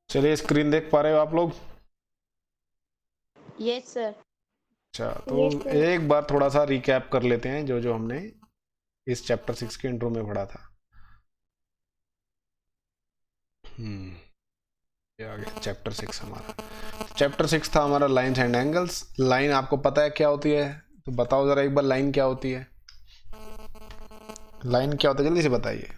चलिए, स्क्रीन देख पा रहे हो आप लोग? Yes sir. अच्छा, तो एक बार थोड़ा सा रिकैप कर लेते हैं जो जो हमने इस चैप्टर 6 के इंट्रो में पढ़ा था। ये आ गया चैप्टर 6 हमारा। चैप्टर 6 था हमारा लाइन्स एंड एंगल्स। लाइन आपको पता है क्या होती है? तो बताओ जरा एक बार, लाइन क्या होती है? लाइन क्या होता है, जल्दी से बताइए।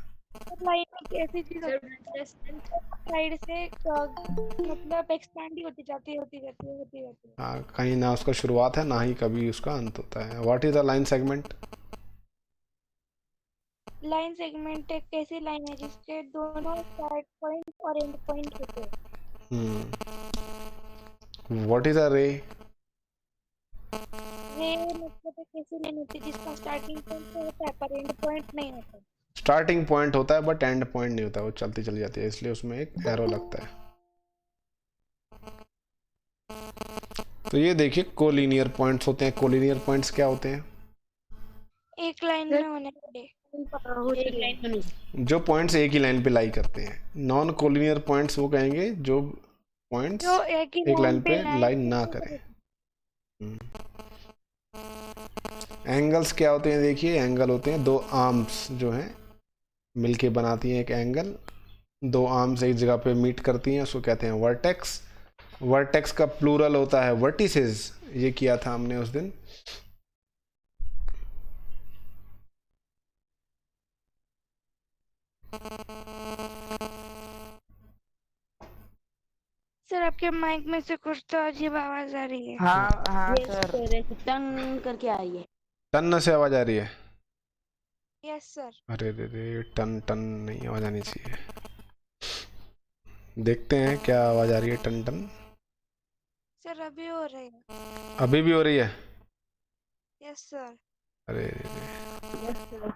लाइन एक ऐसी चीज होती है साइड से मतलब एक्सपैंड ही होती जाती है, होती जाती है। हाँ, कहीं ना उसका शुरुआत है ना ही कभी उसका अंत होता है। What is the line segment? Line segment एक ऐसी लाइन है जिसके दोनों स्टार्ट पॉइंट और एंड पॉइंट होते हैं। व्हाट इज अ रे? रे मतलब एक ऐसी लाइन होती है जिसका स्टार्टिंग पॉइंट होता है पर एंड पॉइंट नहीं होता। स्टार्टिंग पॉइंट होता है बट एंड पॉइंट नहीं होता, वो चलती चली जाती है, इसलिए उसमें एक एरो लगता है। तो ये देखिए, कोलिनियर पॉइंट्स होते हैं। कोलिनियर पॉइंट्स क्या होते हैं? एक लाइन में होने वाले एक लाइन में जो पॉइंट्स एक ही लाइन पे लाई करते हैं। नॉन कोलिनियर पॉइंट्स वो कहेंगे जो पॉइंट्स जो एक ही एक लाइन पे लाइन ना करते करें। एंगल्स क्या होते हैं? देखिए, एंगल होते हैं दो आर्म्स जो हैं मिलके बनाती हैं एक एंगल। दो आर्म्स एक जगह पे मीट करती हैं, उसको कहते हैं वर्टेक्स। वर्टेक्स का प्लूरल होता है वर्टिसेस। ये किया था हमने उस दिन। सर आपके माइक में से कुछ तो अजीब आवाज आ रही है। हाँ सर, टन करके आ रही है। टन से आवाज आ रही है? Yes sir. अरे रे, टन टन नहीं आवाज आनी चाहिए। देखते हैं क्या आवाज आ रही है। टन टन सर अभी हो रही है। अभी भी हो रही है? Yes sir. अरे रे।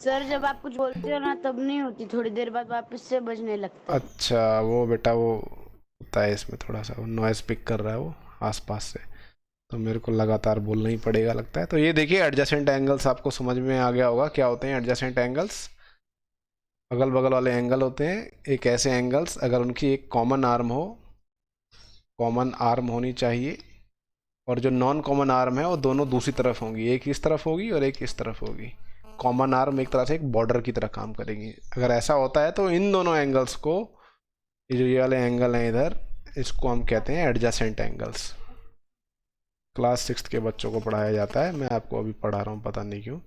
सर जब आप कुछ बोलते हो ना तब नहीं होती, थोड़ी देर बाद वापस से बजने लगता है। अच्छा, वो बेटा वो होता है इसमें, थोड़ा सा नॉइज़ पिक कर रहा है वो आसपास से, तो मेरे को लगातार बोलना ही पड़ेगा लगता है। तो ये देखिए, एडजेसेंट एंगल्स आपको समझ में आ गया होगा क्या होते हैं एडजेसेंट एंगल्स। अगल बगल वाले एंगल होते हैं एक ऐसे एंगल्स अगर उनकी एक कॉमन आर्म हो, कॉमन आर्म होनी चाहिए, और जो नॉन कॉमन आर्म है वो दोनों दूसरी तरफ होंगी, एक इस तरफ होगी और एक इस तरफ होगी। कॉमन आर्म एक तरह से एक बॉर्डर की तरह काम करेगी। अगर ऐसा होता है तो इन दोनों एंगल्स को, ये जो ये वाले एंगल हैं इधर, इसको हम कहते हैं एडजेसेंट एंगल्स। क्लास 6 के बच्चों को पढ़ाया जाता है, मैं आपको अभी पढ़ा रहा हूँ पता नहीं क्यों।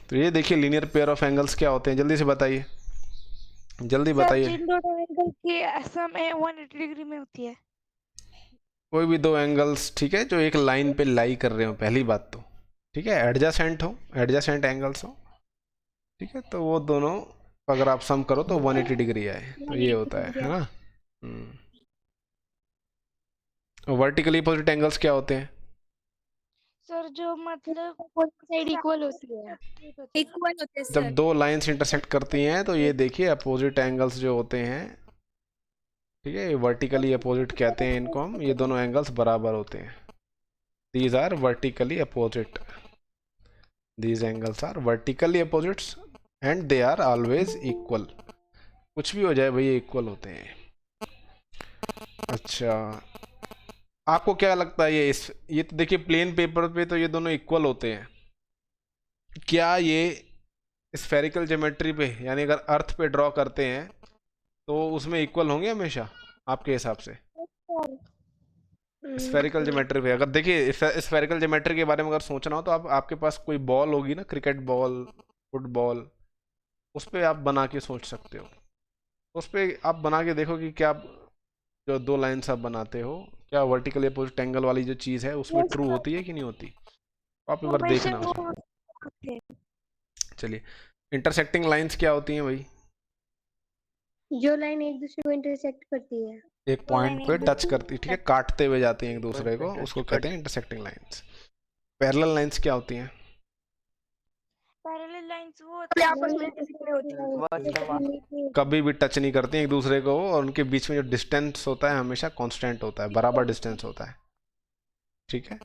तो ये देखिए, लीनियर पेयर ऑफ एंगल्स क्या होते हैं, जल्दी से बताइए, जल्दी बताइए। जिन दोनों एंगल की समय 180 डिग्री में होती है। कोई भी दो एंगल्स, ठीक है, जो एक लाइन पे लाई कर रहे हो, पहली बात तो ठीक है, एडजेसेंट हो, एडजेसेंट एंगल्स हो, ठीक है, तो वो दोनों अगर आप सम करो तो 180 डिग्री आए, तो ये होता है ना। वर्टिकली अपोजिट एंगल्स क्या होते हैं? सर जो मतलब साइड इक्वल होती है। इक्वल होते हैं जब सर। दो लाइंस इंटरसेक्ट करती हैं तो ये देखिए अपोजिट एंगल्स जो होते हैं, ठीक है, वर्टिकली अपोजिट कहते हैं इनको हम। ये दोनों एंगल्स बराबर होते हैं। These are vertically opposite, these angles are vertically opposites and they are always equal. कुछ भी हो जाए भैया, इक्वल होते हैं। अच्छा, आपको क्या लगता है ये तो देखिए प्लेन पेपर पे तो ये दोनों इक्वल होते हैं, क्या ये स्फेरिकल ज्योमेट्री पे, यानी अगर अर्थ पे ड्रॉ करते हैं तो उसमें इक्वल होंगे हमेशा आपके हिसाब से? स्फेरिकल ज्योमेट्री पे अगर देखिए, स्फेरिकल ज्योमेट्री के बारे में अगर सोचना हो तो आप, आपके पास कोई बॉल होगी ना, क्रिकेट बॉल, फुटबॉल, उस पर आप बना के सोच सकते हो। उस पर आप बना के देखो कि क्या जो दो लाइन्स आप बनाते हो, क्या वर्टिकली अपोजिट एंगल वाली जो चीज़ है उसमें ट्रू होती है कि नहीं होती? आप एक बार देखना उसमें। चलिए, इंटरसेक्टिंग लाइंस क्या होती हैं भाई? जो लाइन एक दूसरे को इंटरसेक्ट करती है, एक पॉइंट पे टच करती, ठीक है, काटते हुए जाती हैं एक दूसरे को, उसको कहते हैं इंटरसेक्टिंग लाइंस। पैरेलल लाइंस क्या होती हैं? पैरेलल लाइंस वो आपस में होती है। कभी भी टच नहीं करती एक दूसरे को, और उनके बीच में जो डिस्टेंस होता है हमेशा कांस्टेंट होता है, बराबर डिस्टेंस होता है, ठीक है।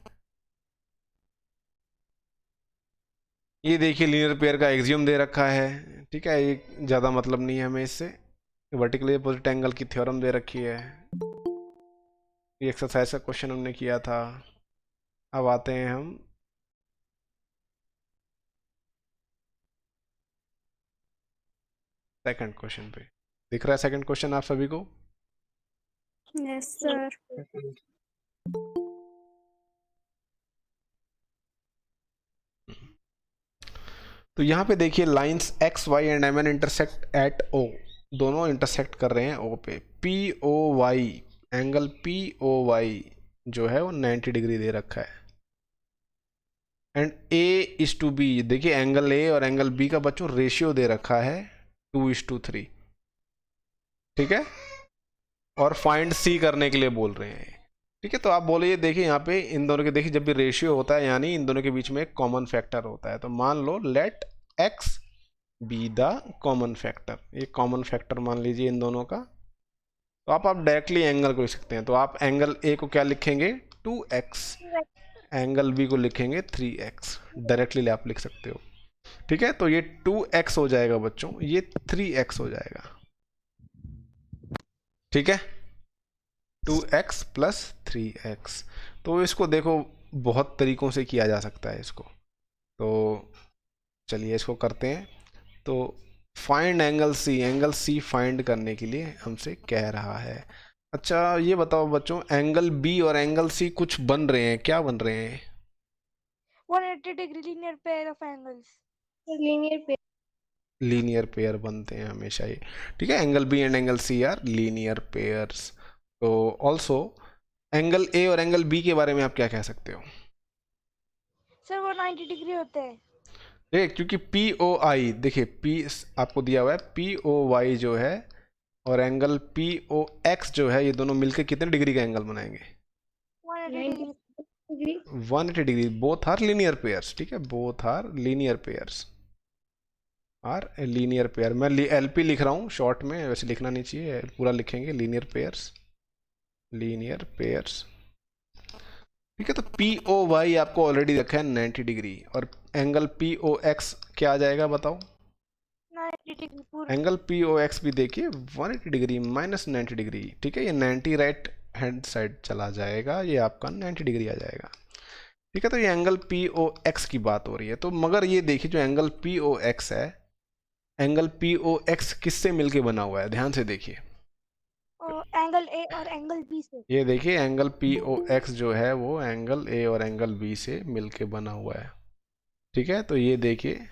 ये देखिए, लीनियर पेयर का एक्सियम दे रखा है, ठीक है, ये ज़्यादा मतलब नहीं है हमें इससे। वर्टिकली अपोजिट एंगल की थ्योरम दे रखी है, ये एक्सरसाइज का क्वेश्चन हमने किया था। अब आते हैं हम सेकंड क्वेश्चन पे। दिख रहा है सेकंड क्वेश्चन आप सभी को? Yes sir. तो यहाँ पे देखिए lines X Y and M N intersect at O, दोनों इंटरसेक्ट कर रहे हैं ओ पे। P O Y, angle P O Y जो है वो 90 डिग्री दे रखा है। And A is to B, देखिए एंगल ए और एंगल बी का बच्चों रेशियो दे रखा है 2:3, ठीक है। और फाइंड सी करने के लिए बोल रहे हैं, ठीक है। तो आप बोलिए, देखिए यहाँ पे इन दोनों के, देखिए जब भी रेशियो होता है यानी इन दोनों के बीच में एक कॉमन फैक्टर होता है। तो मान लो let X be the common factor, ये कॉमन फैक्टर मान लीजिए इन दोनों का। तो आप डायरेक्टली एंगल को लिख सकते हैं। तो आप एंगल ए को क्या लिखेंगे 2x, एंगल बी को लिखेंगे 3x, डायरेक्टली आप लिख सकते हो, ठीक है। तो ये 2x हो जाएगा बच्चों, ये 3x हो जाएगा, ठीक है। 2x plus 3x। तो इसको देखो बहुत तरीकों से किया जा सकता है इसको, तो चलिए इसको करते हैं। तो find angle C, angle C find करने के लिए हमसे कह रहा है। अच्छा ये बताओ बच्चों, एंगल बी और एंगल सी कुछ बन रहे हैं, क्या बन रहे हैं? 180 degree linear pair of angles. Linear pair. Linear pair बनते हैं हमेशा ही, ठीक है। Angle B and angle C are linear pairs. So also angle A और एंगल बी के बारे में आप क्या कह सकते हो? सर वो 90 डिग्री होते हैं। ठीक, क्योंकि पी ओ आई, देखिए पी आपको दिया हुआ है, पी ओ वाई जो है और एंगल पी ओ एक्स जो है, ये दोनों मिलकर कितने डिग्री का एंगल बनाएंगे? 180 degree. 180 degree. Both are linear pairs, ठीक है, both are linear pairs, are linear pair. मैं एलपी लिख रहा हूँ शॉर्ट में, वैसे लिखना नहीं चाहिए, पूरा लिखेंगे लीनियर पेयर्स, लीनियर पेयर्स, ठीक है। तो पी ओ वाई आपको ऑलरेडी रखा है 90 डिग्री, और एंगल पी ओ एक्स क्या आ जाएगा बताओ? 90 degree पूरा। एंगल पी ओ एक्स भी देखिए 180 डिग्री माइनस 90 डिग्री, ठीक है। ये 90 राइट हैंड साइड चला जाएगा, ये आपका 90 डिग्री आ जाएगा, ठीक है। तो ये एंगल पी ओ एक्स की बात हो रही है। तो मगर ये देखिए जो एंगल पी ओ एक्स है, एंगल पी ओ एक्स किससे मिलके बना हुआ है? ध्यान से देखिए, एंगल ए और एंगल बी से। ये देखिए एंगल पी ओ एक्स जो है वो एंगल ए और एंगल बी से मिलके बना हुआ है, ठीक है। तो ये देखिए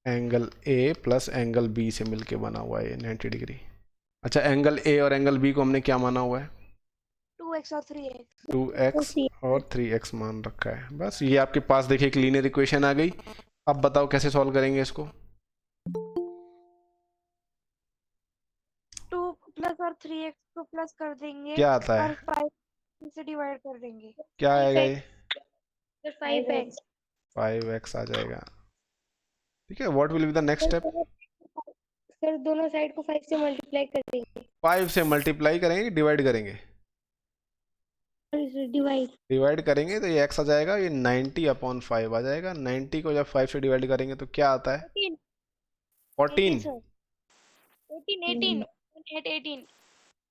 angle A plus angle B से मिलके बना हुआ है 90 डिग्री। अच्छा एंगल ए और एंगल बी को हमने क्या माना हुआ है? 2x और 3x। 2x और 3x मान रखा है। बस ये आपके पास देखिए एक लीनियर इक्वेशन आ गई। अब बताओ कैसे सॉल्व करेंगे इसको? 2 प्लस और 3x को प्लस कर देंगे क्या आता और है? 5 से डिवाइड कर देंगे। क्या आएगा ये? 5x। 5x आ जाएगा, ठीक है। What will be the next step? Sir दोनों साइड को 5 से मल्टीप्लाई कर देंगे। 5 से मल्टीप्लाई करेंगे, डिवाइड करेंगे? डिवाइड। डिवाइड करेंगे तो ये x आ जाएगा, ये 90/5 आ जाएगा। 90 को जब 5 से डिवाइड करेंगे तो क्या आता है? 14।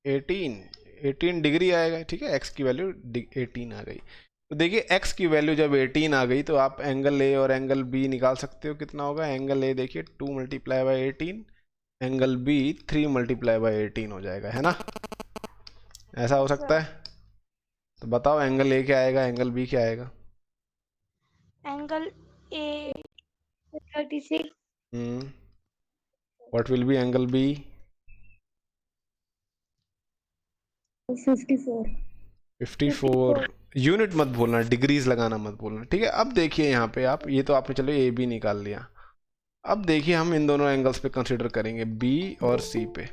18 डिग्री आएगा, ठीक है। x की वैल्यू 18 आ गई। तो देखिए x की वैल्यू जब 18 आ गई तो आप एंगल ए और एंगल बी निकाल सकते हो। कितना होगा? एंगल ए देखिए 2 × 18, एंगल बी 3 × 18 हो जाएगा, है ना? ऐसा हो सकता है? तो बताओ एंगल ए क्या आएगा, एंगल बी क्या आएगा? Angle A 36। What will be angle B? 54। 54। Unit मत भूलना, डिग्रीज लगाना मत भूलना, ठीक है। अब देखिए यहाँ पे आप, ये तो आपने चलो ए बी निकाल लिया। अब देखिए हम इन दोनों एंगल्स पे कंसीडर करेंगे, बी और सी पे।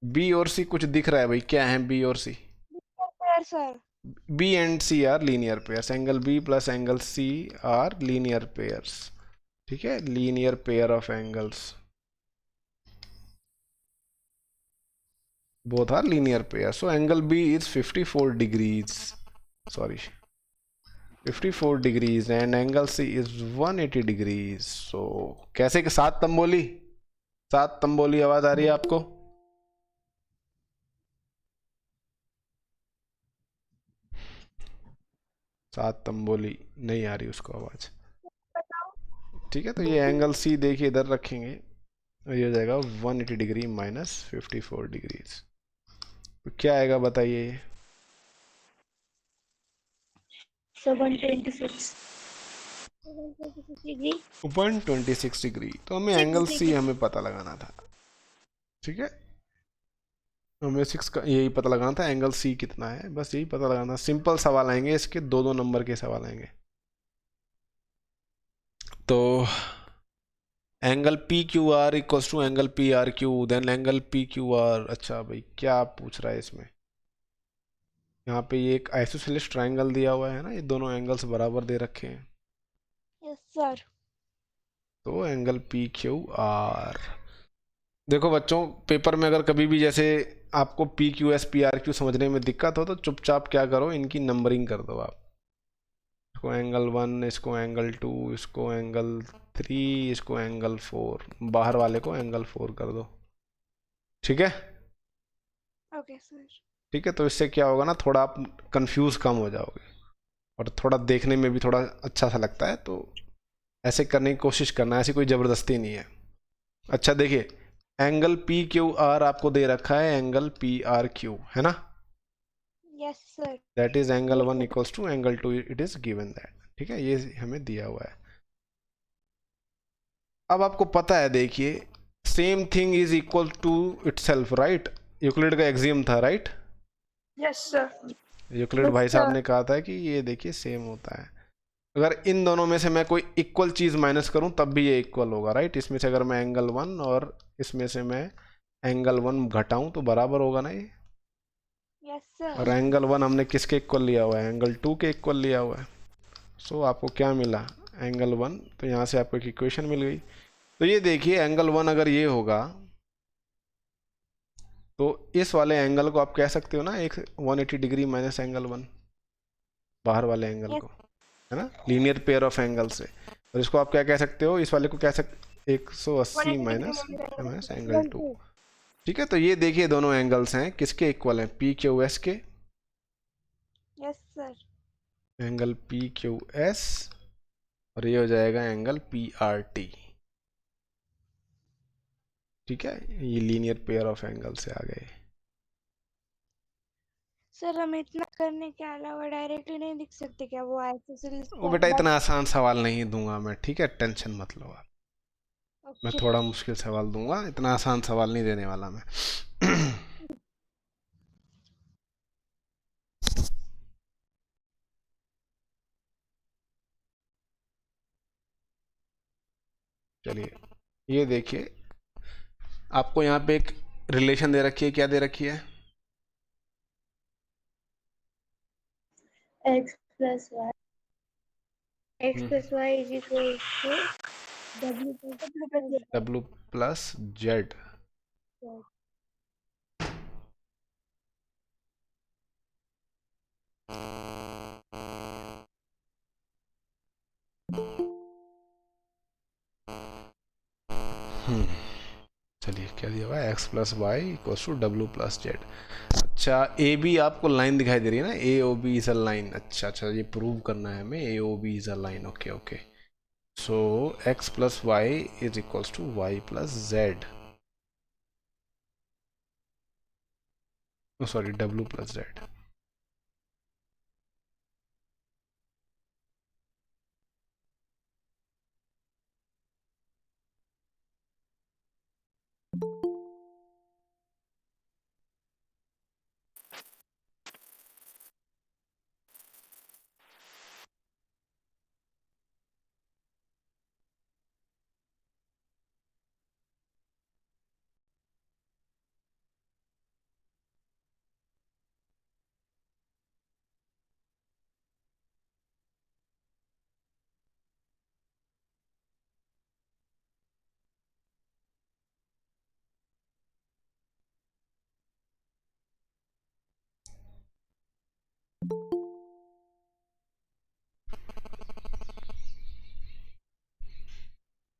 बी और सी कुछ दिख रहा है भाई, क्या है बी और C? Sir B and C are linear pairs, angle B plus angle C are linear pairs, ठीक है। Linear pair of angles, both are linear pairs, so angle B is 54 degrees, sorry 54 degrees and angle C is 180 degrees. So कैसे के सात तंबोली, सात तंबोली आवाज आ रही है आपको? सात तंबोली नहीं आ रही उसको आवाज। बताओ। ठीक है, तो ये एंगल सी देखिए इधर रखेंगे, और ये हो जाएगा 180 डिग्री माइनस 54 डिग्रीज। तो क्या आएगा बताइए ये? So 126. 126 डिग्री। 126 डिग्री। तो हमें 6 एंगल सी डिग्री। हमें पता लगाना था। ठीक है, हमें 6 का यही पता लगाना था, एंगल सी कितना है, बस यही पता लगाना। सिंपल सवाल आएंगे इसके, दो दो नंबर के सवाल आएंगे। तो angle P Q R equals to angle P R Q, then angle P Q R. अच्छा भाई क्या पूछ रहा है इसमें? यहाँ पे ये एक आइसोसेलेस ट्रायंगल दिया हुआ है ना, ये दोनों एंगल्स बराबर दे रखे हैं। Yes sir. तो एंगल पी क्यू आर, देखो बच्चों पेपर में अगर कभी भी जैसे आपको P Q S P R Q समझने में दिक्कत हो तो चुपचाप क्या करो, इनकी नंबरिंग कर दो आप। इसको एंगल 1, इसको एंगल 2, इसको एंगल 3, इसको एंगल 4, बाहर वाले को एंगल 4 कर दो। ठीक है, ओके सर। ठीक है। तो इससे क्या होगा ना, थोड़ा आप कंफ्यूज कम हो जाओगे और थोड़ा देखने में भी थोड़ा अच्छा सा लगता है। तो ऐसे करने की कोशिश करना, ऐसी कोई ज़बरदस्ती नहीं है। अच्छा देखिए, एंगल पी क्यू आर आपको दे रखा है, एंगल पी आर क्यू है ना, yes sir. That is angle 1 equals to angle 2, it is given that. ठीक है, ये हमें दिया हुआ है। अब आपको पता है, देखिए same thing is equal to itself, right? Euclid का एक्सियम था, राइट? Yes sir. यूक्लिड भाई साहब ने कहा था कि ये देखिए सेम होता है। अगर इन दोनों में से मैं कोई इक्वल चीज माइनस करूं तब भी ये इक्वल होगा, राइट? इसमें से अगर मैं एंगल 1 और इसमें से मैं एंगल 1 घटाऊं तो बराबर होगा ना ये। Yes sir. और एंगल 1 हमने किसके इक्वल लिया हुआ है? एंगल 2 के इक्वल लिया हुआ है। सो आपको क्या मिला? एंगल 1। तो यहाँ से आपको एक इक्वेशन मिल गई। तो ये देखिए एंगल 1 अगर ये होगा तो इस वाले एंगल को आप कह सकते हो ना एक 180 डिग्री माइनस एंगल 1, बाहर वाले एंगल यस। को, है ना, लीनियर पेयर ऑफ एंगल से। और इसको आप क्या कह सकते हो, इस वाले को कह सकते 180 180 degree minus minus angle angle 2। 2। ठीक है, तो ये देखिए दोनों एंगल्स हैं किसके इक्वल हैं? पी क्यू एस के। Yes sir. Angle P Q S, और ये हो जाएगा एंगल पी आर टी। ठीक है, ये लीनियर पेयर ऑफ एंगल से आ गए। सर हम इतना करने के अलावा डायरेक्टली नहीं दिख सकते क्या वो आइसोसेलेस वो बेटा ट्रायंगल? इतना आसान सवाल नहीं दूंगा मैं, ठीक है, टेंशन मत लो आप। मैं ओके। थोड़ा मुश्किल सवाल दूंगा, इतना आसान सवाल नहीं देने वाला मैं। चलिए, ये देखिए आपको यहाँ पे एक रिलेशन दे रखी है, क्या दे रखी है? X plus Y. X plus Y is equal to W plus Z. W plus Z. चलिए क्या दिया हुआ है? X plus y equals to W plus Z. अच्छा, ए बी आपको लाइन दिखाई दे रही है ना, A O B is a line. अच्छा अच्छा, ये प्रूव करना है हमें, A O B is a line. Okay okay, so X plus Y is equals to Y plus Z, sorry W plus Z.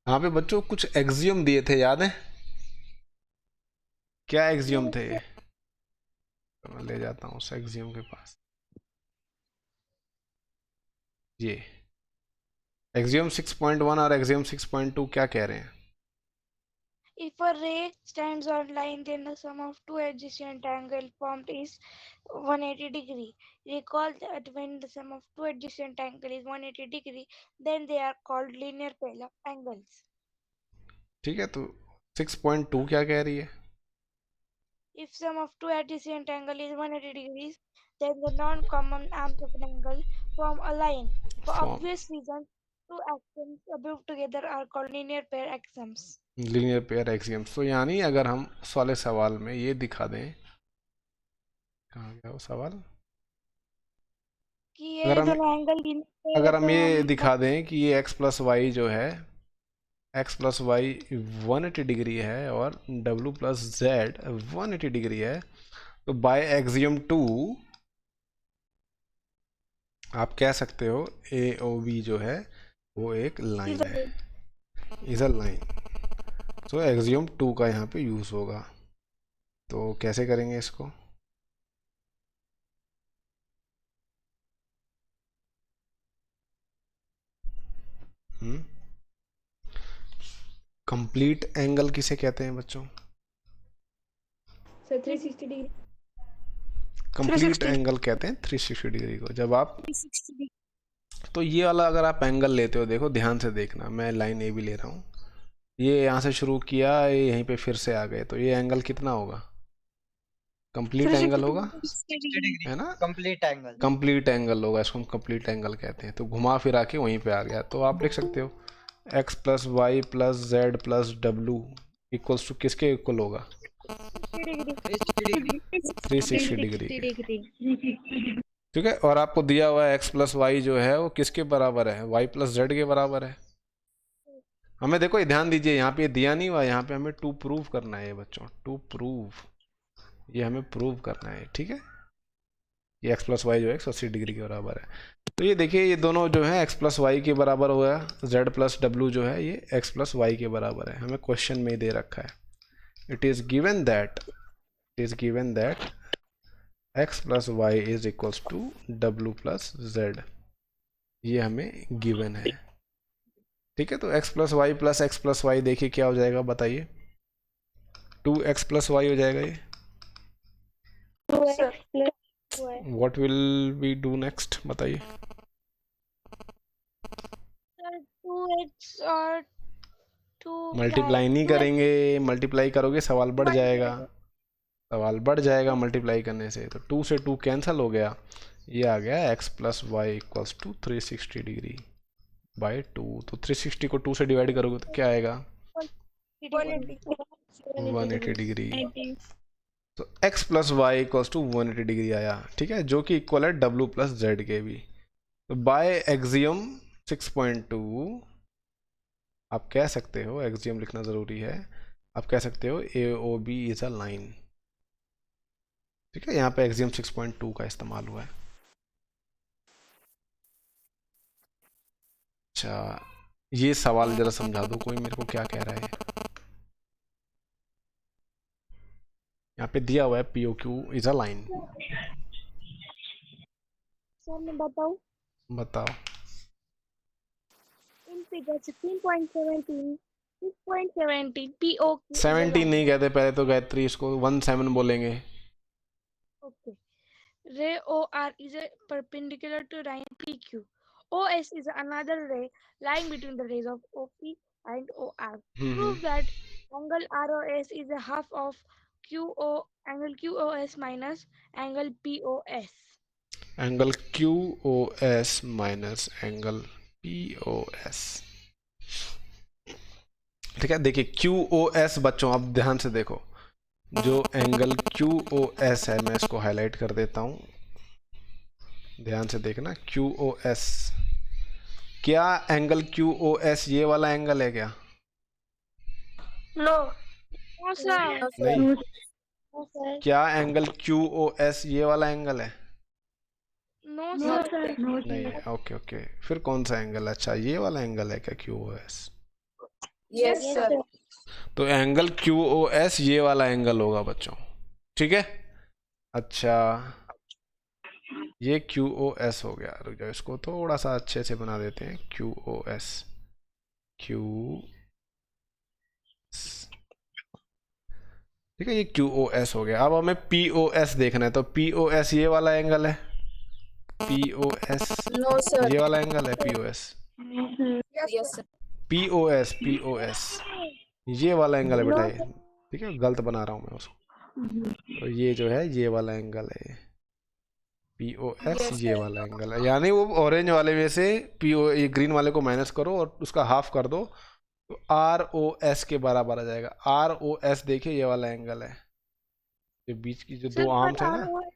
यहाँ पे बच्चों कुछ एक्सियम दिए थे, याद है? क्या एक्सियम थे ये? तो मैं ले जाता हूँ उस एक्सियम के पास। ये एक्सियम 6.1 और एक्सियम 6.2 क्या कह रहे हैं? If a ray stands on line, then the sum of two adjacent angles formed is 180 degree. Recall that when the sum of two adjacent angles is 180 degree, then they are called linear parallel angles. ठीक है, तो 6.2 क्या कह रही है? If sum of two adjacent angles is 180 degrees, then the non-common arms of an angle form a line. For form obvious reasons, two axes grouped together are called linear pair axioms. Linear pair axioms. तो यानी अगर हम उस वाले सवाल में ये दिखा दें, कहाँ गया वो सवाल? कि ये अगर हम दोनों एंगल linear pair है अगर हम तो ये हम दिखा दें कि ये x प्लस वाई जो है, x प्लस वाई 180 डिग्री है और w प्लस जेड 180 डिग्री है, तो बाय एक्सियम 2 आप कह सकते हो ए ओ बी जो है वो एक लाइन है, इज अ लाइन। तो एक्सियम 2 का यहाँ पे यूज़ होगा। तो कैसे करेंगे इसको? कंप्लीट एंगल किसे कहते हैं बच्चों? Sir 360 degree. कंप्लीट एंगल कहते हैं 360 डिग्री को। जब आप 360 तो ये वाला अगर आप एंगल लेते हो, देखो ध्यान से देखना, मैं लाइन ए भी ले रहा हूँ, ये यहाँ से शुरू किया, ये यहीं पे फिर से आ गए, तो ये एंगल कितना होगा? कंप्लीट एंगल होगा, है ना? Complete angle. कंप्लीट एंगल होगा, इसको हम कंप्लीट एंगल कहते हैं। तो घुमा फिरा के वहीं पे आ गया। तो आप लिख सकते हो x plus y plus Z plus W equals to किसके इक्वल होगा? 360 डिग्री। ठीक है, और आपको दिया हुआ है x प्लस वाई जो है वो किसके बराबर है? y प्लस जेड के बराबर है। हमें देखो, ये ध्यान दीजिए, यहाँ पे दिया नहीं हुआ, यहाँ पे हमें टू प्रूव करना है बच्चों, टू प्रूव, ये हमें प्रूव करना है। ठीक है, ये x प्लस वाई जो है 180 डिग्री के बराबर है। तो ये देखिए, ये दोनों जो है x प्लस वाई के बराबर हो गया, z प्लस डब्ल्यू जो है ये x प्लस वाई के बराबर है। हमें क्वेश्चन में ही दे रखा है, it is given that x plus Y is equals to W plus Z, ये हमें गिवन है। ठीक है, तो x प्लस वाई देखिए क्या हो जाएगा, बताइए? 2x प्लस वाई हो जाएगा ये। 2x plus y। What will we do next, बताइए? 2x और 2 मल्टीप्लाई नहीं करेंगे, मल्टीप्लाई करोगे सवाल बढ़ जाएगा, मल्टीप्लाई करने से। तो 2 से 2 कैंसिल हो गया, ये आ गया x plus y equals to 360 degree by 2। तो 360 को 2 से डिवाइड करोगे तो क्या आएगा? 180 डिग्री। तो x plus y equals to 180 degree आया। ठीक है, जो कि इक्वल है w प्लस जेड के भी। तो बाय एक्सियम 6.2 आप कह सकते हो, एक्सियम लिखना ज़रूरी है, आप कह सकते हो A O B is a line. ठीक है, यहाँ पे एक्सियम 6.2 का इस्तेमाल हुआ है। अच्छा, ये सवाल जरा समझा दो कोई मेरे को, क्या कह रहा है? यहाँ पे दिया हुआ है P O Q is a line. Sir मैं बताऊं, बताओ। इन फिगर 16.17 6.17 POQ 17 नहीं कहते पहले तो गायत्री, इसको 17 बोलेंगे। okay. Ray OR is a perpendicular to line PQ. OS is another ray lying between the rays of OP and OR. Prove that angle ROS is a half of angle QOS minus angle POS. Angle Q O S minus angle P O S. ठीक है, देखिए Q O S बच्चों, आप ध्यान से देखो, जो angle Q O S है, मैं इसको हाईलाइट कर देता हूँ, ध्यान से देखना। क्यू ओ एस, क्या एंगल क्यू ओ एस ये वाला एंगल है क्या? No. No sir. नहीं। No sir. क्या एंगल क्यू ओ एस ये वाला एंगल है? No no sir. सर। नहीं है। ओके ओके, फिर कौन सा एंगल है? अच्छा, ये वाला एंगल है क्या Q O S? Yes, Yes, sir. sir. तो एंगल क्यू ओ एस ये वाला एंगल होगा बच्चों, ठीक है। अच्छा, ये क्यू ओ एस हो गया। रुक जाओ, इसको थोड़ा सा अच्छे से बना देते हैं। क्यू ओ एस, क्यू, ठीक है, ये क्यू ओ एस हो गया। अब हमें पी ओ एस देखना है, तो पी ओ एस ये वाला एंगल है, P O S No, sir. ये वाला एंगल है, P O S, Yes, sir. P O S, P O S ये वाला एंगल है बेटा No, ये, ठीक है, गलत बना रहा हूँ मैं उसको। तो ये जो है ये वाला एंगल है, पी ओ एस Yes, ये sir. वाला एंगल है। यानी वो ऑरेंज वाले में से पी ओ, ये ग्रीन वाले को माइनस करो और उसका हाफ कर दो, तो आर ओ एस के बराबर आ जाएगा। आर ओ एस देखिए ये वाला एंगल है, ये बीच की जो Sir, दो but आर्म्स है ना, ROS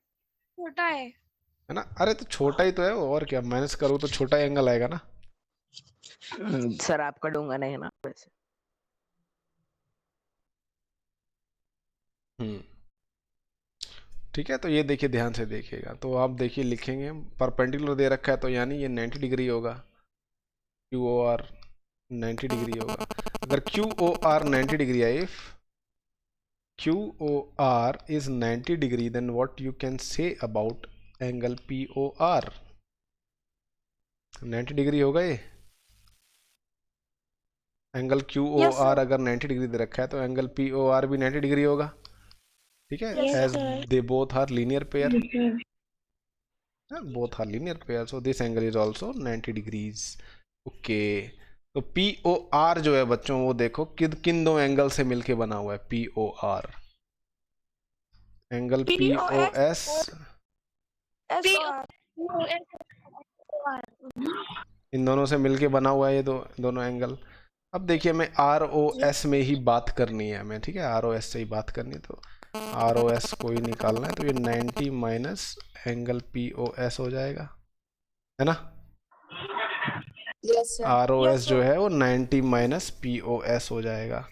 छोटा है। है ना। अरे तो छोटा ही तो है वो, और क्या, माइनस करो तो छोटा एंगल आएगा ना। सर आपका डूंगा नहीं है ना वैसे। हम्म, ठीक है। तो ये देखिए, ध्यान से देखिएगा, तो आप देखिए लिखेंगे परपेंडिकुलर दे रखा है, तो यानी ये 90 डिग्री होगा, क्यू ओ आर 90 डिग्री होगा। अगर क्यू ओ आर 90 डिग्री है, if Q O R is 90 degree, then what you can say about angle P O R. 90 degree होगा ये angle, Q O Yes, R sir. अगर 90 degree दे रखा है तो एंगल पी ओ आर भी 90 degree होगा, ठीक है। Yes, yes, as sir. They both are linear pair, Mhm. both are linear pair, so this angle is also 90 degrees. Okay, तो पी ओ आर जो है बच्चों, वो देखो किन किन दो एंगल से मिलके बना हुआ है। P O R angle P O S, SOR. इन दोनों से मिलके बना हुआ है ये दोनों एंगल। अब देखिए, हमें आर ओ एस में ही बात करनी है हमें, ठीक है, आर ओ एस से ही बात करनी है, तो आर ओ एस को ही निकालना है। तो ये 90 minus angle P O S हो जाएगा, है ना। Yes, sir. R O Yes, S sir. जो है वो 90 माइनस पी ओ एस हो जाएगा।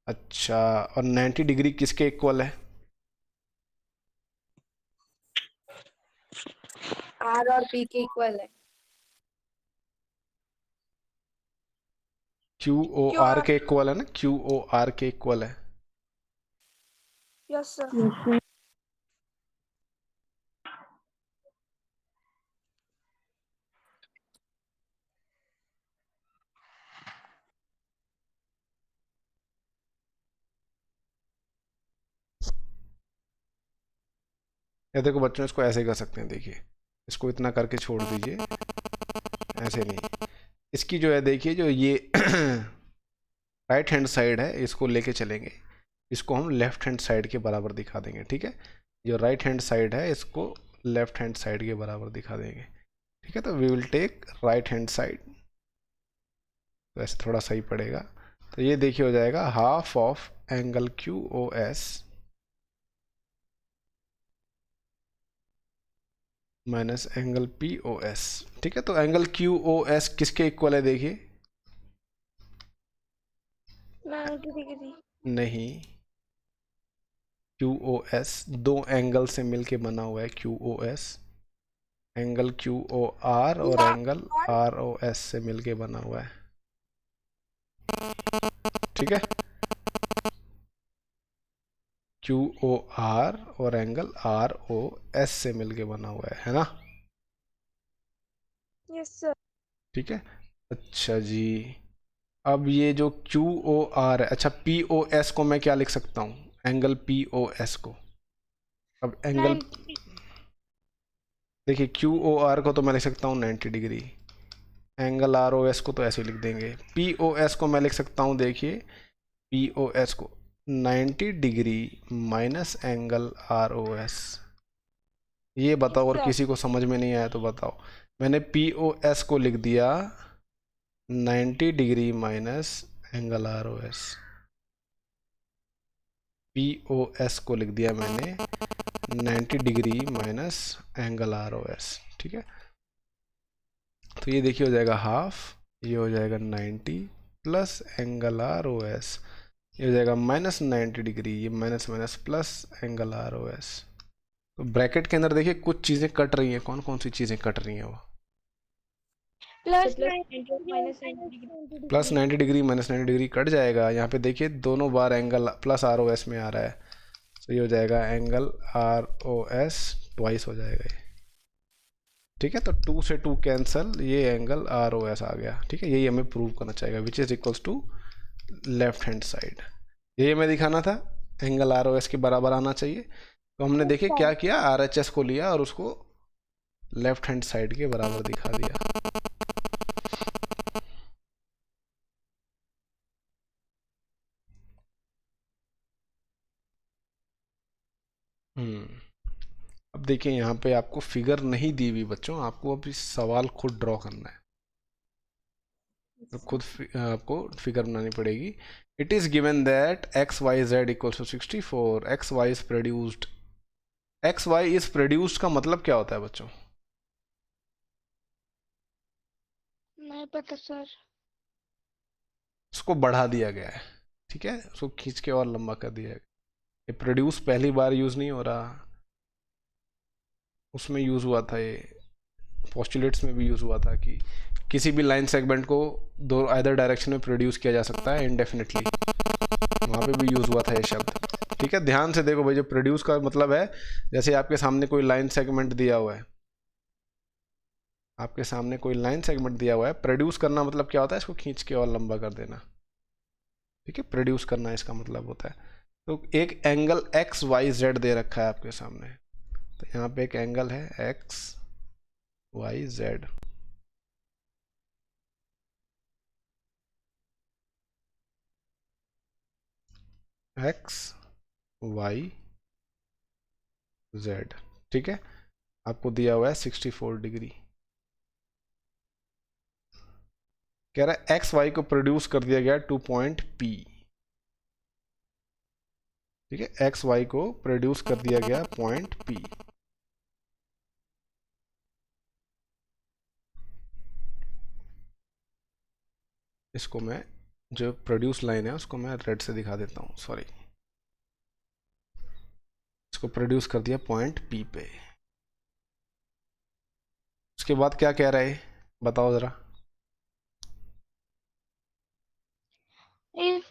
अच्छा, और 90 डिग्री किसके इक्वल है? R और P के इक्वल है। Q O R QR. के इक्वल है ना, क्यू ओ आर के इक्वल है। Yes, sir. Yes, sir. या देखो बच्चों, इसको ऐसे कर सकते हैं, देखिए इसको इतना करके छोड़ दीजिए, ऐसे नहीं, इसकी जो है देखिए, जो ये राइट हैंड साइड है इसको लेके चलेंगे, इसको हम लेफ्ट हैंड साइड के बराबर दिखा देंगे, ठीक है। जो राइट हैंड साइड है इसको लेफ्ट हैंड साइड के बराबर दिखा देंगे, ठीक है। तो we will take right hand side, तो ऐसे थोड़ा सही पड़ेगा। तो ये देखिए हो जाएगा half of angle Q O S minus angle P O S, ठीक है। तो एंगल क्यू ओ एस किसके इक्वल है देखिए, 90 डिग्री। नहीं, क्यू ओ एस दो एंगल से मिलके बना हुआ है, Q O S angle Q O R और एंगल आर ओ एस से मिलके बना हुआ है, ठीक है। क्यू ओ आर और एंगल आर ओ एस से मिलके बना हुआ है ना, Yes, sir. ठीक है। अच्छा जी, अब ये जो क्यू ओ आर है, अच्छा पी ओ एस को मैं क्या लिख सकता हूँ, एंगल पी ओ एस को। अब एंगल 90. देखिए, क्यू ओ आर को तो मैं लिख सकता हूँ 90 degree, angle R O S को तो ऐसे लिख देंगे। पी ओ एस को मैं लिख सकता हूँ, देखिए पी ओ एस को 90 degree minus angle R O S. ये बताओ, और sir. किसी को समझ में नहीं आया तो बताओ। मैंने पी ओ एस को लिख दिया 90 degree minus angle R O S, P O S को लिख दिया मैंने 90 degree minus angle R O S, ठीक है। तो ये देखिए हो जाएगा हाफ, ये हो जाएगा 90 plus angle R O S, ये हो जाएगा माइनस 90 डिग्री, ये minus minus plus angle R O S. तो ब्रैकेट के अंदर देखिए कुछ चीज़ें कट रही हैं, कौन कौन सी चीज़ें कट रही हैं वो, प्लस प्लस 90 90 और minus 90 degree. Plus 90 degree minus 90 degree cut जाएगा। यहाँ पे देखिए दोनों बार angle plus R O S में आ रहा है, तो ये हो जाएगा angle R O S twice हो जाएगा ये। ठीक है, तो 2 से 2 कैंसल, ये एंगल आर ओ एस आ गया। ठीक है, यही हमें प्रूव करना चाहिए, which is equals to left hand side. यही हमें दिखाना था, एंगल आर ओ एस के बराबर आना चाहिए। तो हमने देखिए क्या किया, आर एच एस को लिया और उसको लेफ्ट हैंड साइड के बराबर दिखा दिया। अब देखिए यहाँ पे आपको फिगर नहीं दी हुई बच्चों, आपको अभी सवाल खुद ड्रॉ करना है, तो खुद आपको फिगर बनानी पड़ेगी। It is given that X Y Z equals to 64, X Y is produced. X Y is produced का मतलब क्या होता है बच्चों? नहीं पता सर। उसको बढ़ा दिया गया है। ठीक है, उसको खींच के और लंबा कर दिया गया। ये प्रोड्यूस पहली बार यूज नहीं हो रहा, उसमें यूज हुआ था, ये पोस्टुलेट्स में भी यूज हुआ था कि किसी भी लाइन सेगमेंट को दो आइदर डायरेक्शन में प्रोड्यूस किया जा सकता है इंडेफिनिटली, वहाँ पे भी यूज हुआ था ये शब्द। ठीक है, ध्यान से देखो भाई, जो प्रोड्यूस का मतलब है, जैसे आपके सामने कोई लाइन सेगमेंट दिया हुआ है, आपके सामने कोई लाइन सेगमेंट दिया हुआ है, प्रोड्यूस करना मतलब क्या होता है, इसको खींच के और लंबा कर देना। ठीक है, प्रोड्यूस करना इसका मतलब होता है। तो एक एंगल एक्स वाई जेड दे रखा है आपके सामने, तो यहाँ पे एक एंगल है X Y Z. X Y Z, ठीक है, आपको दिया हुआ है 64 डिग्री। कह रहा है एक्स वाई को प्रोड्यूस कर दिया गया 2 पॉइंट पी। ठीक है, एक्स वाई को प्रोड्यूस कर दिया गया पॉइंट पी। इसको मैं, जो प्रोड्यूस लाइन है उसको मैं रेड से दिखा देता हूँ, सॉरी, इसको प्रोड्यूस कर दिया पॉइंट पी पे। उसके बाद क्या कह रहा है बताओ जरा। If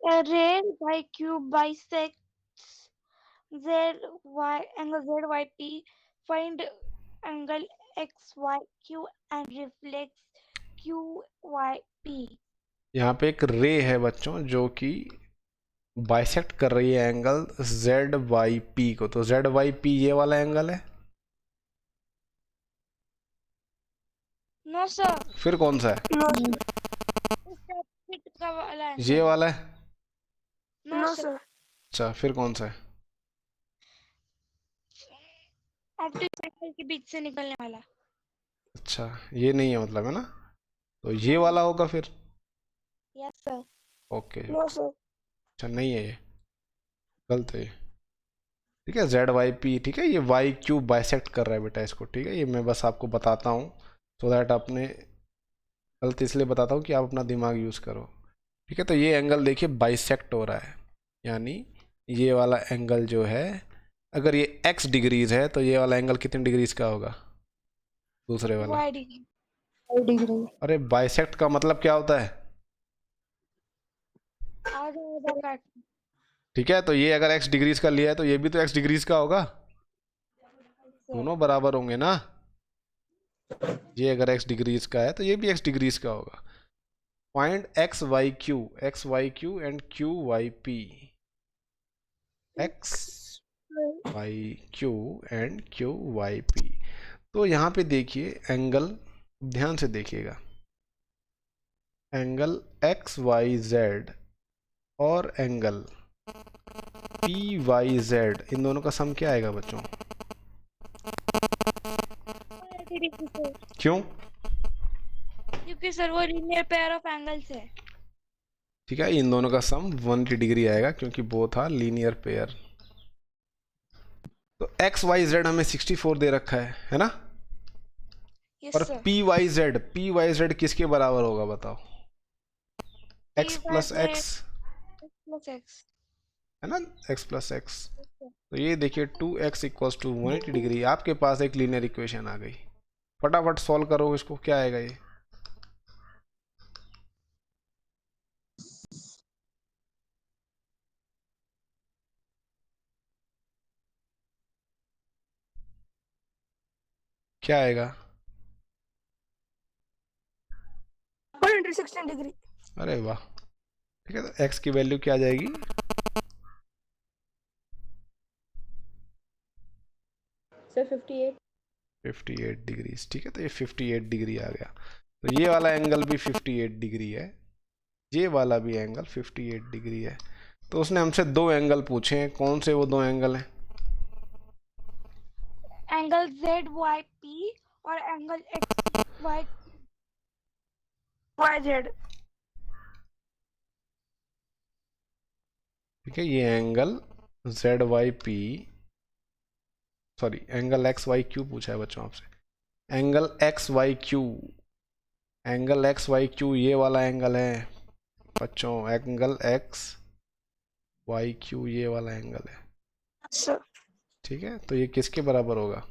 a ray YQ bisects angle ZYP, find angle XYQ and reflects QYP. यहाँ पे एक रे है बच्चों जो कि बाइसेक्ट कर रही है एंगल जेड वाई पी को, तो जेड वाई पी ये वाला एंगल है। No sir. फिर कौन सा है? इसका opposite का वाला है ये sir. वाला है। No sir. अच्छा, फिर कौन सा है? ऑप्टिक सर्कल के बीच से निकलने वाला। अच्छा, ये नहीं है मतलब, है ना, तो ये वाला होगा फिर। Yes sir. Okay, No sir. अच्छा नहीं है, ये गलत है ये। ठीक है, जेड वाई पी, ठीक है, ये वाई क्यू बाइसेक्ट कर रहा है बेटा इसको। ठीक है, ये मैं बस आपको बताता हूँ सो दैट आपने, गलत इसलिए बताता हूँ कि आप अपना दिमाग यूज़ करो। ठीक है, तो ये एंगल देखिए बाइसेक्ट हो रहा है, यानी ये वाला एंगल जो है, अगर ये x डिग्रीज है तो ये वाला एंगल कितने डिग्रीज का होगा? दूसरे वाला। Y degree. अरे बाइसेक्ट का मतलब क्या होता है? आधा काट। ठीक है, तो ये अगर x डिग्रीज का लिया है तो ये भी तो x डिग्रीज का होगा, दोनों बराबर होंगे ना। ये अगर x डिग्रीज का है तो ये भी x डिग्रीज का होगा। Find x y q and q y p, x y q and q y p। तो यहाँ पे देखिए एंगल, ध्यान से देखिएगा, एंगल एक्स वाई जेड और एंगल पी वाई जेड, इन दोनों का सम क्या आएगा बच्चों? क्यों? क्योंकि सर वो लीनियर पेयर ऑफ एंगल्स है। ठीक है, इन दोनों का सम 180 डिग्री आएगा क्योंकि बोथ आर लीनियर पेयर। तो एक्स वाई जेड हमें 64 दे रखा है ना। Yes और sir. पी वाई जेड किसके बराबर होगा बताओ? x plus x, Plus X. है ना, x प्लस एक्स। तो ये देखिए 2x इक्वल्स टू 180 डिग्री, आपके पास एक लीनियर इक्वेशन आ गई। फटाफट सॉल्व करो इसको, क्या आएगा ये? क्या आएगा? पर 116 डिग्री। अरे वाह, ठीक है। तो एक्स की वैल्यू क्या आ जाएगी? सर 58। 58 डिग्रीज, ठीक है। तो ये 58 डिग्री आ गया। तो ये वाला एंगल भी 58 डिग्री है, ये वाला भी एंगल 58 डिग्री है। तो उसने हमसे दो एंगल पूछे हैं, कौन से वो दो एंगल हैं? एंगल ZYP और एंगल XY YZ। ठीक है, ये angle ZYP, sorry angle XYQ पूछा है बच्चों आपसे। एंगल XYQ, एंगल XYQ ये वाला एंगल है बच्चों, एंगल XYQ ये वाला एंगल है, सर ठीक है। तो ये किसके बराबर होगा?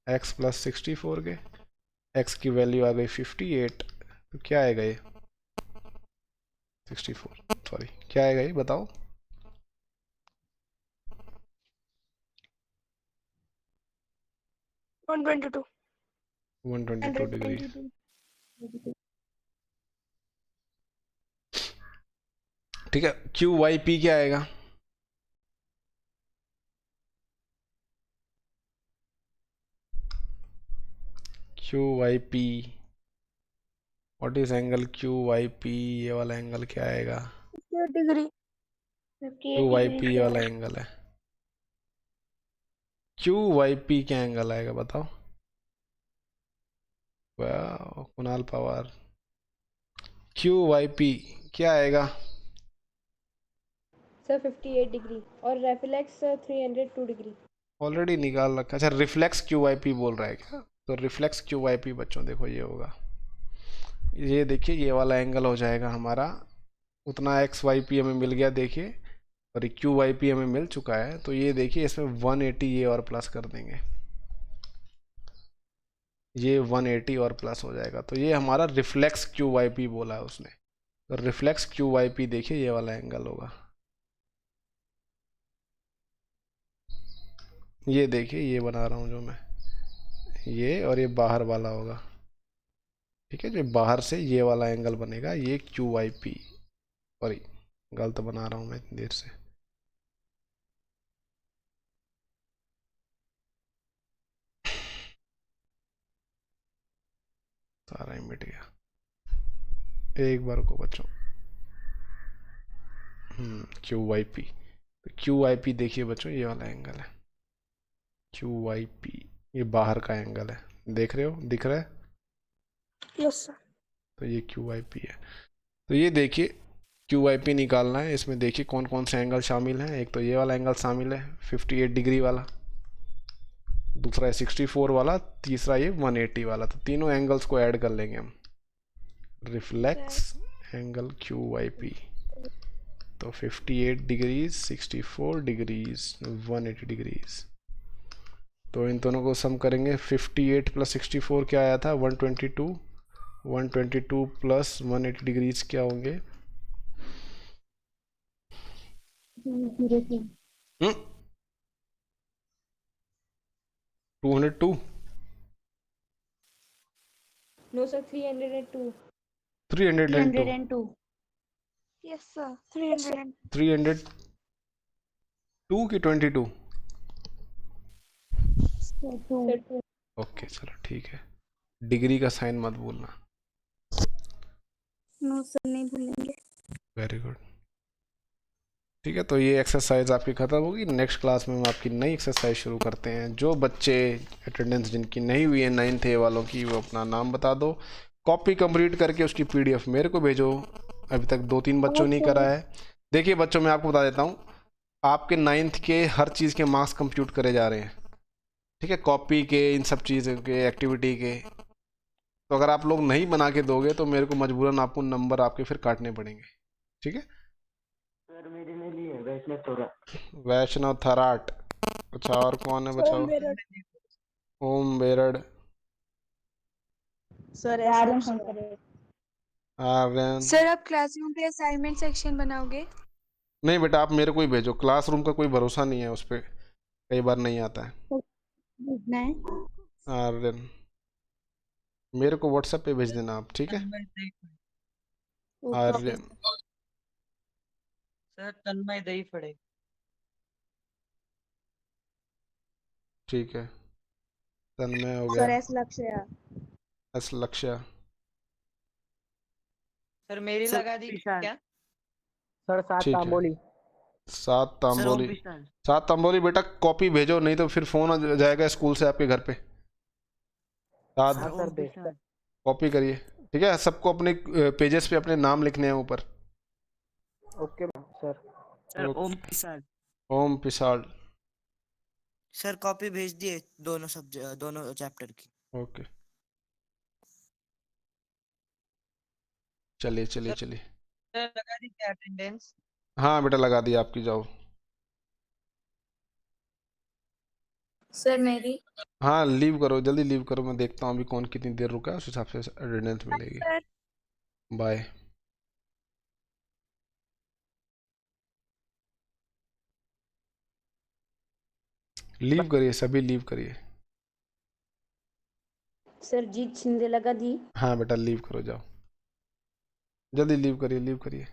x + 64 के। x की वैल्यू आ गई 58, तो क्या आएगा ये? 64, सॉरी क्या आएगा ये बताओ? वन 122। 122 डिग्री। ठीक है, QYP क्या आएगा? QYP, what is angle QYP? ये वाला एंगल क्या आएगा? 58 डिग्री। 58 QYP डिग्री ये वाला एंगल है। QYP क्या एंगल आएगा बताओ? वाह कुणाल पवार, QYP क्या आएगा? सर 58 डिग्री और रेफ्लेक्स 302 डिग्री। ऑलरेडी निकाल रखा। अच्छा रिफ्लेक्स QYP बोल रहा है क्या? तो रिफ्लेक्स QYP बच्चों देखो ये होगा, ये देखिए ये वाला एंगल हो जाएगा हमारा, उतना XYP हमें मिल गया देखिए, और QYP हमें मिल चुका है। तो ये देखिए इसमें 180 ये और प्लस कर देंगे, ये 180 और प्लस हो जाएगा। तो ये हमारा रिफ्लेक्स QYP बोला है उसने। तो रिफ्लेक्स QYP देखिए ये वाला एंगल होगा, ये देखिए ये बना रहा हूँ जो मैं, ये और ये बाहर वाला होगा, ठीक है। जो बाहर से ये वाला एंगल बनेगा ये QYP, सॉरी गलत बना रहा हूँ मैं इतनी देर से। सारा ही मिट गया एक बार को बच्चों। QYP, तो QYP देखिए बच्चों ये वाला एंगल है QYP, ये बाहर का एंगल है, देख रहे हो, दिख रहा है? Yes sir. तो ये QYP है। तो ये देखिए QYP निकालना है, इसमें देखिए कौन कौन से एंगल शामिल हैं। एक तो ये वाला एंगल शामिल है 58 डिग्री वाला, दूसरा है 64 वाला, तीसरा ये 180 वाला। तो तीनों एंगल्स को ऐड कर लेंगे हम, रिफ्लेक्स एंगल QYP। तो 58 डिग्रीज, 64 डिग्रीज, 180 डिग्रीज। तो इन दोनों को सम करेंगे, 58 + 64 क्या आया था? 122, 122 + 180 डिग्रीज क्या होंगे? 202। No sir 302। 302। 302। Yes sir 300। 302 की 22? सर ओके चलो ठीक है, डिग्री का साइन मत भूलना। नो सर नहीं भूलेंगे। वेरी गुड, ठीक है। तो ये एक्सरसाइज आपकी ख़त्म होगी। नेक्स्ट क्लास में हम आपकी नई एक्सरसाइज शुरू करते हैं। जो बच्चे अटेंडेंस जिनकी नहीं हुई है 9th A वालों की, वो अपना नाम बता दो, कॉपी कंप्लीट करके उसकी PDF मेरे को भेजो। अभी तक 2-3 बच्चों ने करा है। देखिए बच्चों मैं आपको बता देता हूँ, आपके 9th के हर चीज़ के मार्क्स कंप्यूट करे जा रहे हैं, ठीक है, कॉपी के, इन सब चीज़ों के, एक्टिविटी के। तो अगर आप लोग नहीं बना के दोगे तो मेरे को मजबूरन आपको नंबर आपके फिर काटने पड़ेंगे, ठीक है। सर मेरे में लिए वैष्णव थोड़ा। वैष्णव थराट, अच्छा और कौन है बचाओ? ओम बेरड़, सर आर्यन। सर आप क्लासरूम पे असाइनमेंट सेक्शन बनाओगे? नहीं बेटा आप मेरे को ही भेजो, क्लासरूम का कोई भरोसा नहीं है उस पर, कई बार नहीं आता है। आर्यन, मेरे को व्हाट्सएप पे भेज देना आप, ठीक है? तन्मय दही ओके आर्यन, सर, तन्मय दही फड़े। ठीक है, तन्मय हो सर गया। एस लक्ष्य। एस लक्ष्य, सर मेरी सर, लगा दी विशाल। क्या? सर 7 ठीक है। तांबोली। 7 सर ओम तांबोली। विशाल। 7 तांबोली बेटा कॉपी भेजो, नहीं तो फिर फोन आ जाएगा स्कूल से आपके घर पे। 7 हाँ सर भेजता। कॉपी करिए, ठीक है? सबको अपने पेजेस पे अपने नाम लिखने हैं ऊपर। Okay sir. Sir okay. Om Pisal. Om Pisal, sir copy भेज दिए दोनों सब्जेक्ट दोनों चैप्टर की। ओके, चलिए चलिए चलिए। सर लगा दी क्या अटेंडेंस? हाँ बेटा लगा दिया आपकी, जाओ। सर मेरी। हाँ लीव करो, जल्दी लीव करो, मैं देखता हूँ अभी कौन कितनी देर रुका है, उस हिसाब से अटेंडेंस मिलेगी। Sir bye. लीव करिए, सभी लीव करिए। सर जीत शिंदे लगा दी। हाँ बेटा लीव करो, जाओ जल्दी लीव करिए, लीव करिए।